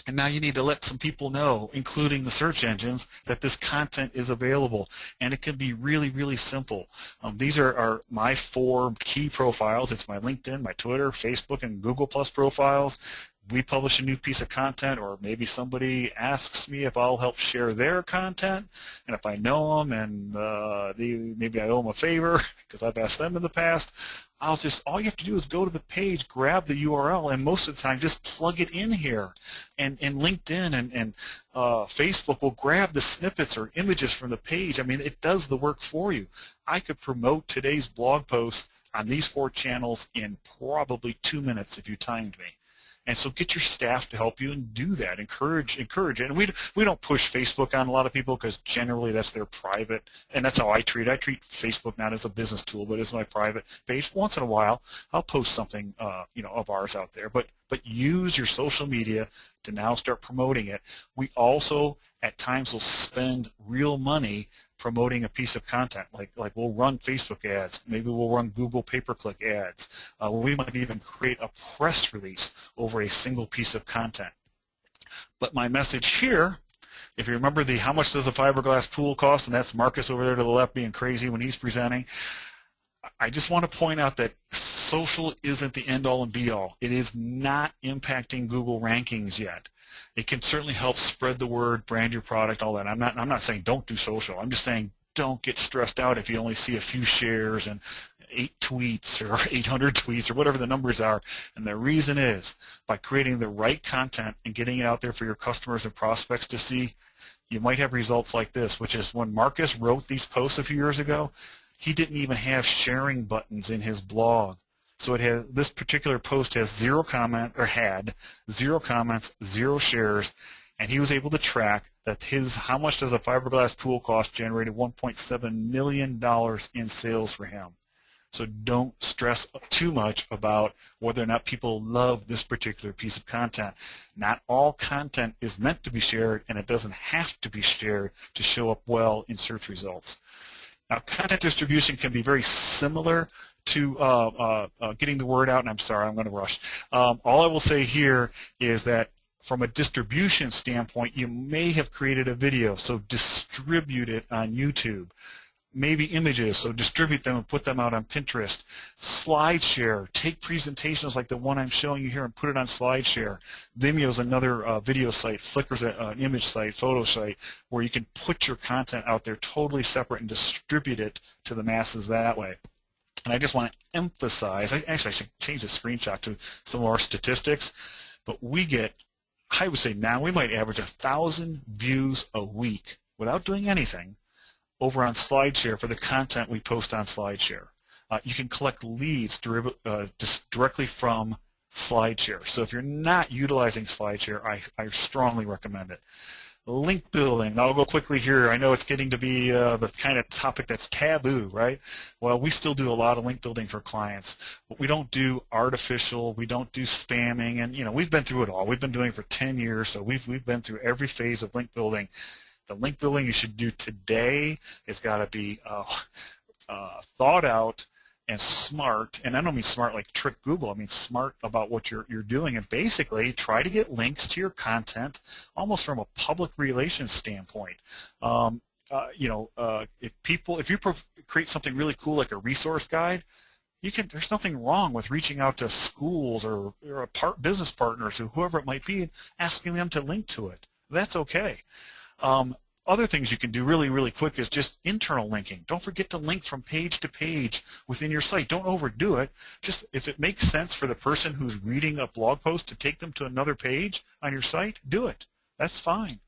Speaker 2: And now you need to let some people know, including the search engines, that this content is available. And it can be really, really simple. These are my 4 key profiles. It's my LinkedIn, my Twitter, Facebook, and Google Plus profiles. We publish a new piece of content, or maybe somebody asks me if I'll help share their content. And if I know them and maybe I owe them a favor because I've asked them in the past, all you have to do is go to the page, grab the URL, and most of the time just plug it in here. And LinkedIn and Facebook will grab the snippets or images from the page. I mean, it does the work for you. I could promote today's blog post on these 4 channels in probably 2 minutes if you timed me. And so get your staff to help you and do that. Encourage it. And we don't push Facebook on a lot of people because generally that's their private, and that's how I treat it. I treat Facebook not as a business tool, but as my private page. Once in a while, I'll post something of ours out there. But use your social media to now start promoting it. We also at times will spend real money promoting a piece of content, like we'll run Facebook ads, maybe we'll run Google pay-per-click ads. We might even create a press release over a single piece of content. But my message here, if you remember how much does a fiberglass pool cost, and that's Marcus over there to the left being crazy when he's presenting, I just want to point out that social isn't the end-all and be-all. It is not impacting Google rankings yet. It can certainly help spread the word, brand your product, all that. I'm not saying don't do social. I'm just saying don't get stressed out if you only see a few shares and 8 tweets or 800 tweets or whatever the numbers are. And the reason is by creating the right content and getting it out there for your customers and prospects to see, you might have results like this, which is when Marcus wrote these posts a few years ago, he didn't even have sharing buttons in his blog. So this particular post had 0 comments, 0 shares, and he was able to track that how much does a fiberglass pool cost generated $1.7 million in sales for him. So don't stress too much about whether or not people love this particular piece of content. Not all content is meant to be shared, and it doesn't have to be shared to show up well in search results. Now, content distribution can be very similar to getting the word out, and I'm sorry, I'm going to rush. All I will say here is that from a distribution standpoint, you may have created a video, so distribute it on YouTube. Maybe images, so distribute them and put them out on Pinterest. SlideShare, take presentations like the one I'm showing you here and put it on SlideShare. Vimeo is another video site. Flickr's an image site, photo site, where you can put your content out there totally separate and distribute it to the masses that way. And I just want to emphasize, I should change the screenshot to some of our statistics, but we get, I would say now we might average 1,000 views a week without doing anything over on SlideShare for the content we post on SlideShare. You can collect leads just directly from SlideShare. So if you're not utilizing SlideShare, I strongly recommend it. Link building. I'll go quickly here. I know it's getting to be the kind of topic that's taboo, right? Well, we still do a lot of link building for clients, but we don't do artificial. We don't do spamming, and we've been through it all. We've been doing it for 10 years, so we've been through every phase of link building. The link building you should do today has got to be thought out and smart, and I don't mean smart like trick Google. I mean smart about what you're doing, and basically try to get links to your content almost from a public relations standpoint. If you create something really cool like a resource guide, there's nothing wrong with reaching out to schools or business partners or whoever it might be and asking them to link to it. That's okay. Other things you can do really, really quick is just internal linking. Don't forget to link from page to page within your site. Don't overdo it. Just if it makes sense for the person who's reading a blog post to take them to another page on your site, do it. That's fine.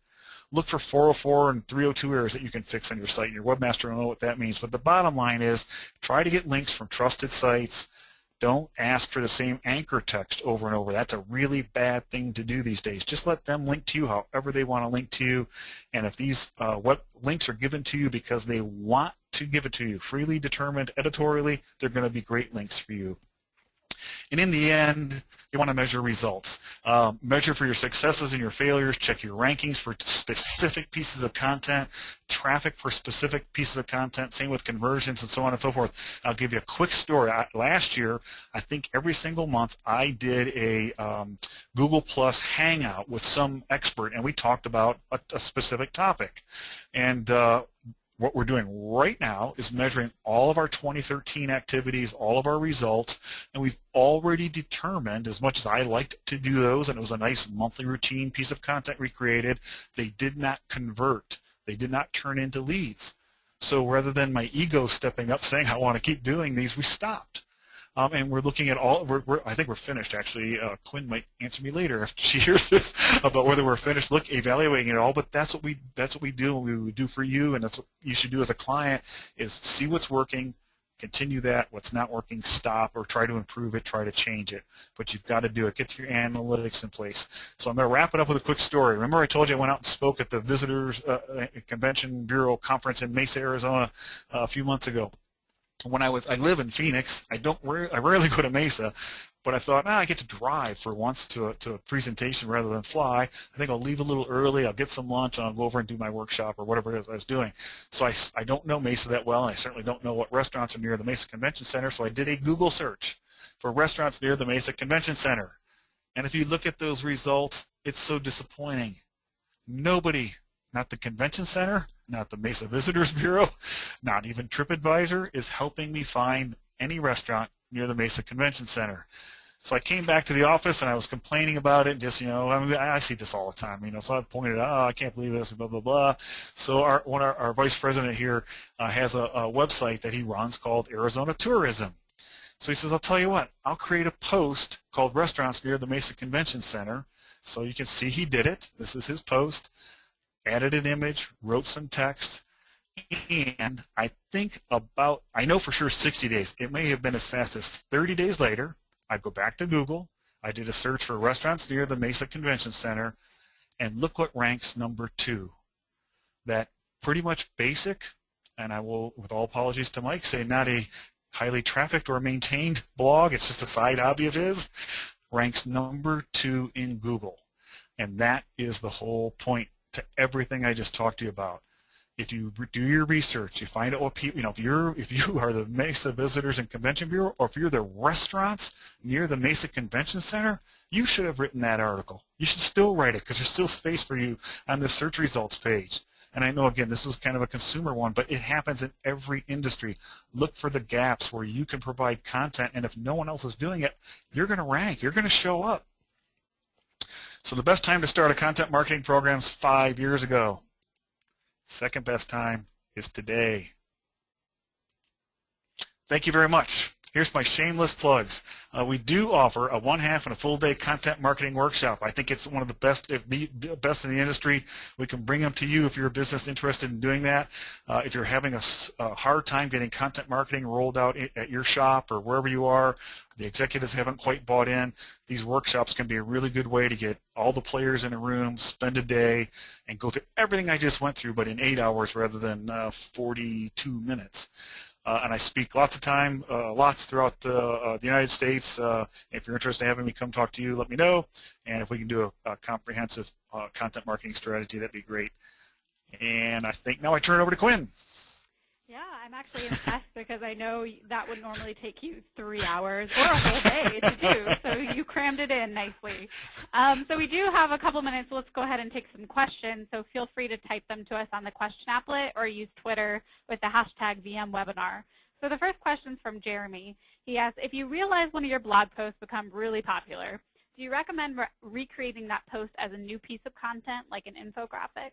Speaker 2: Look for 404 and 302 errors that you can fix on your site, and your webmaster will know what that means. But the bottom line is try to get links from trusted sites. Don't ask for the same anchor text over and over. That's a really bad thing to do these days. Just let them link to you however they want to link to you. And if these links are given to you because they want to give it to you, freely determined editorially, they're going to be great links for you. And in the end, you want to measure results. Measure for your successes and your failures. Check your rankings for specific pieces of content, traffic for specific pieces of content, same with conversions and so on and so forth. I'll give you a quick story. Last year, I think every single month, I did a Google Plus Hangout with some expert, and we talked about a specific topic. And what we're doing right now is measuring all of our 2013 activities, all of our results, and we've already determined, as much as I liked to do those, and it was a nice monthly routine piece of content we created, they did not convert. They did not turn into leads. So rather than my ego stepping up saying, I want to keep doing these, we stopped. And we're looking at all, I think we're finished, actually. Quinn might answer me later if she hears this about whether we're finished, evaluating it all, but that's what we do, and we would do for you, and that's what you should do as a client, is see what's working, continue that, what's not working, stop, or try to improve it, try to change it. But you've got to do it. Get your analytics in place. So I'm going to wrap it up with a quick story. Remember I told you I went out and spoke at the Visitors Convention Bureau Conference in Mesa, Arizona a few months ago. When I live in Phoenix. I rarely go to Mesa, but I thought, I get to drive for once to a presentation rather than fly. I think I'll leave a little early. I'll get some lunch, and I'll go over and do my workshop or whatever it is I was doing. So I don't know Mesa that well, and I certainly don't know what restaurants are near the Mesa Convention Center. So I did a Google search for restaurants near the Mesa Convention Center, and if you look at those results, it's so disappointing. Nobody. Not the Convention Center, not the Mesa Visitors Bureau, not even TripAdvisor is helping me find any restaurant near the Mesa Convention Center. So I came back to the office and I was complaining about it. Just, I see this all the time. So I pointed out, I can't believe this, blah, blah, blah. So our vice president here has a website that he runs called Arizona Tourism. So he says, I'll tell you what, I'll create a post called Restaurants Near the Mesa Convention Center. So you can see he did it. This is his post. Added an image, wrote some text, and I know for sure 60 days. It may have been as fast as 30 days later. I'd go back to Google. I did a search for restaurants near the Mesa Convention Center, and look what ranks number 2. That pretty much basic, and I will, with all apologies to Mike, say not a highly trafficked or maintained blog, it's just a side hobby of his, ranks number 2 in Google. And that is the whole point to everything I just talked to you about. If you do your research, you find out what people, if you are the Mesa Visitors and Convention Bureau, or if you're the restaurants near the Mesa Convention Center, you should have written that article. You should still write it because there's still space for you on the search results page. And I know, again, this is kind of a consumer one, but it happens in every industry. Look for the gaps where you can provide content, and if no one else is doing it, you're going to rank. You're going to show up. So the best time to start a content marketing program is 5 years ago. Second best time is today. Thank you very much. Here's my shameless plugs. We do offer a 1/2 and a full day content marketing workshop. I think it's one of the best, if the best in the industry. We can bring them to you if you're a business interested in doing that. If you're having a hard time getting content marketing rolled out at your shop or wherever you are, the executives haven't quite bought in, these workshops can be a really good way to get all the players in a room, spend a day, and go through everything I just went through, but in 8 hours rather than 42 minutes. And I speak lots throughout the United States. If you're interested in having me come talk to you, let me know. And if we can do a comprehensive content marketing strategy, that'd be great. And I think now I turn it over to Quinn.
Speaker 1: Yeah, I'm actually impressed because I know that would normally take you 3 hours or a whole day to do, so you crammed it in nicely. So we do have a couple minutes. Let's go ahead and take some questions, so feel free to type them to us on the question applet or use Twitter with the hashtag VMWebinar. So the first question is from Jeremy. He asks, if you realize one of your blog posts become really popular, do you recommend recreating that post as a new piece of content, like an infographic?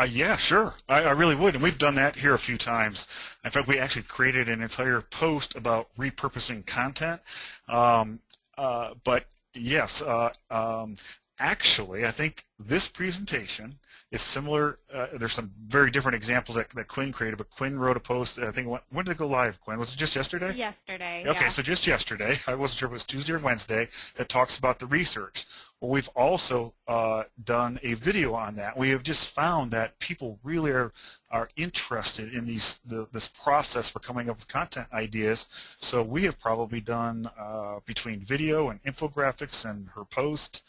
Speaker 2: Yeah, sure. I really would, and we've done that here a few times. In fact, we actually created an entire post about repurposing content. But yes, Actually, I think this presentation is similar. There's some very different examples that Quinn created, but Quinn wrote a post. I think when did it go live, Quinn? Was it just yesterday?
Speaker 1: Yesterday.
Speaker 2: Okay,
Speaker 1: yeah.
Speaker 2: so just yesterday. I wasn't sure if it was Tuesday or Wednesday, that talks about the research. Well, we've also done a video on that. We have just found that people really are interested in this process for coming up with content ideas. So we have probably done between video and infographics and her post,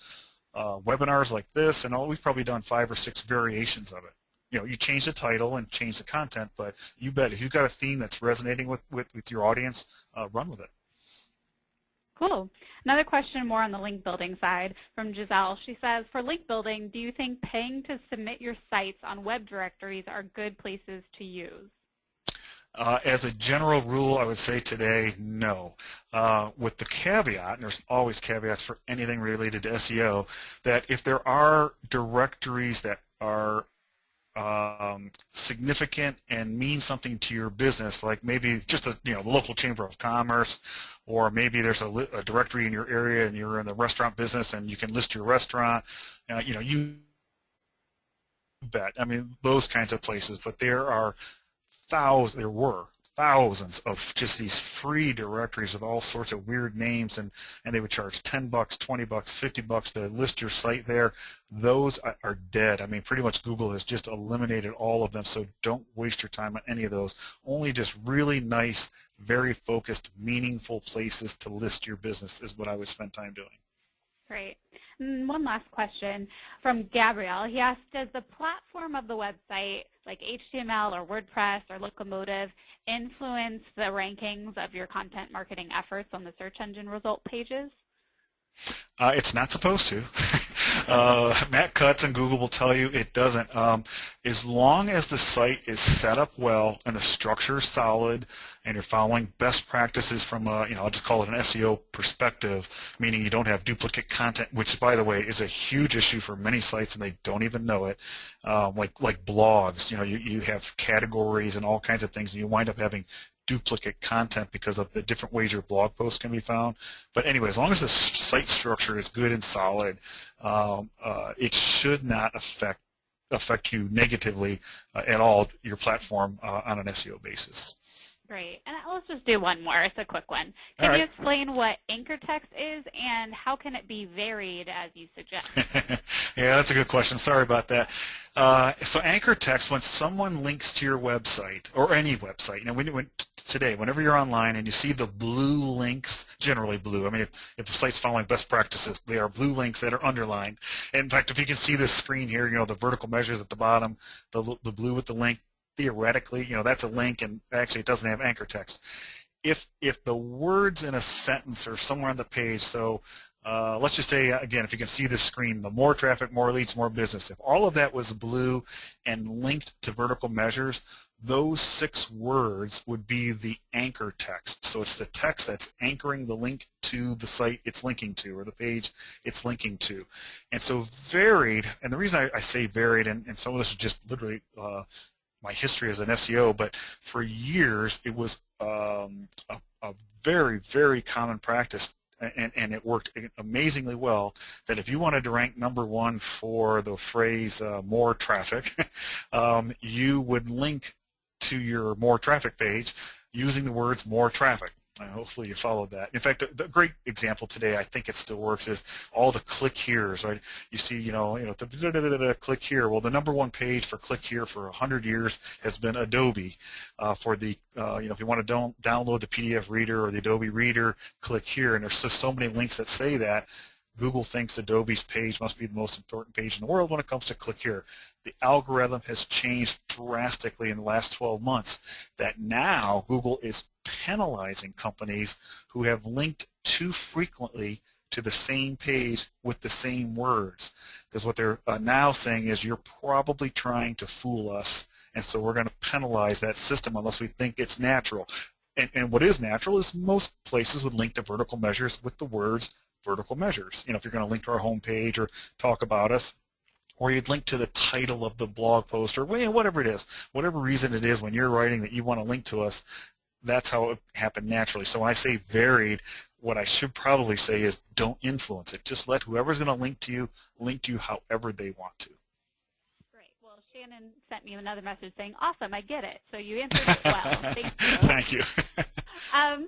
Speaker 2: webinars like this, and we've probably done 5 or 6 variations of it. You know, you change the title and change the content, but you bet if you've got a theme that's resonating with your audience, run with it.
Speaker 1: Cool. Another question more on the link building side from Giselle. She says, for link building, do you think paying to submit your sites on web directories are good places to use?
Speaker 2: As a general rule, I would say today, no. With the caveat, and there's always caveats for anything related to SEO, that if there are directories that are significant and mean something to your business, like maybe just the local chamber of commerce, or maybe there's a directory in your area and you're in the restaurant business and you can list your restaurant, you bet. I mean, those kinds of places. But there were thousands of just these free directories with all sorts of weird names, and they would charge $10, $20, $50 to list your site there. Those are dead. I mean, pretty much Google has just eliminated all of them, so don't waste your time on any of those. Only just really nice, very focused, meaningful places to list your business is what I would spend time doing.
Speaker 1: Great. And one last question from Gabriel. He asked, does the platform of the website, like HTML or WordPress or Locomotive, influence the rankings of your content marketing efforts on the search engine result pages?
Speaker 2: It's not supposed to. Matt Cutts and Google will tell you it doesn't. As long as the site is set up well and the structure is solid and you're following best practices from I'll just call it an SEO perspective, meaning you don't have duplicate content, which, by the way, is a huge issue for many sites and they don't even know it. Like blogs, you have categories and all kinds of things, and you wind up having duplicate content because of the different ways your blog posts can be found. But anyway, as long as the site structure is good and solid, it should not affect you negatively at all, your platform, on an SEO basis.
Speaker 1: Great. And let's just do one more. It's a quick one. Can you explain what anchor text is and how can it be varied as you suggest?
Speaker 2: Yeah, that's a good question. Sorry about that. So anchor text, when someone links to your website or any website, today, whenever you're online and you see the blue links, generally blue, I mean, if the site's following best practices, they are blue links that are underlined. And in fact, if you can see this screen here, the vertical measures at the bottom, the blue with the link, theoretically, that's a link, and actually it doesn't have anchor text. If the words in a sentence are somewhere on the page, so let's just say, again, if you can see the screen, the more traffic, more leads, more business. If all of that was blue and linked to vertical measures, those 6 words would be the anchor text. So it's the text that's anchoring the link to the site it's linking to, or the page it's linking to. And so varied, and the reason I say varied, and some of this is just literally my history as an SEO, but for years it was a very, very common practice, and it worked amazingly well, that if you wanted to rank #1 for the phrase more traffic, you would link to your more traffic page using the words more traffic. Hopefully you followed that. In fact, the great example today, I think it still works, is all the click here's, right? You see, click here. Well, the #1 page for click here for 100 years has been Adobe. For the, if you want to download the PDF reader or the Adobe Reader, click here. And there's just so many links that say that. Google thinks Adobe's page must be the most important page in the world when it comes to click here. The algorithm has changed drastically in the last 12 months, that now Google is penalizing companies who have linked too frequently to the same page with the same words. Because what they're now saying is, you're probably trying to fool us, and so we're going to penalize that system unless we think it's natural. And what is natural is most places would link to vertical measures with the words vertical measures. If you're going to link to our homepage or talk about us, or you'd link to the title of the blog post, or whatever it is, whatever reason it is when you're writing that you want to link to us, that's how it happened naturally. So when I say varied, what I should probably say is don't influence it. Just let whoever's going to link to you however they want to.
Speaker 1: Great. Well, Shannon sent me another message saying, awesome, I get it. So you answered it well. Thank you.
Speaker 2: Thank you.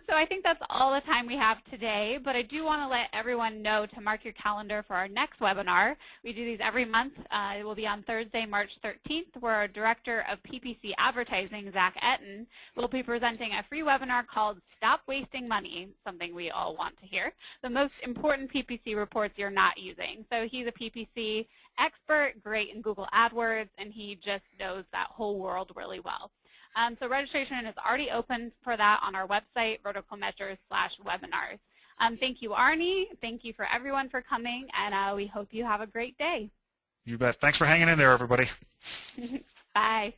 Speaker 1: So I think that's all the time we have today, but I do want to let everyone know to mark your calendar for our next webinar. We do these every month. It will be on Thursday, March 13th, where our Director of PPC Advertising, Zach Etten, will be presenting a free webinar called Stop Wasting Money, something we all want to hear, the most important PPC reports you're not using. So he's a PPC expert, great in Google AdWords, and he just knows that whole world really well. So registration is already open for that on our website, verticalmeasures/webinars. Thank you, Arnie. Thank you for everyone for coming, and we hope you have a great day.
Speaker 2: You bet. Thanks for hanging in there, everybody.
Speaker 1: Bye.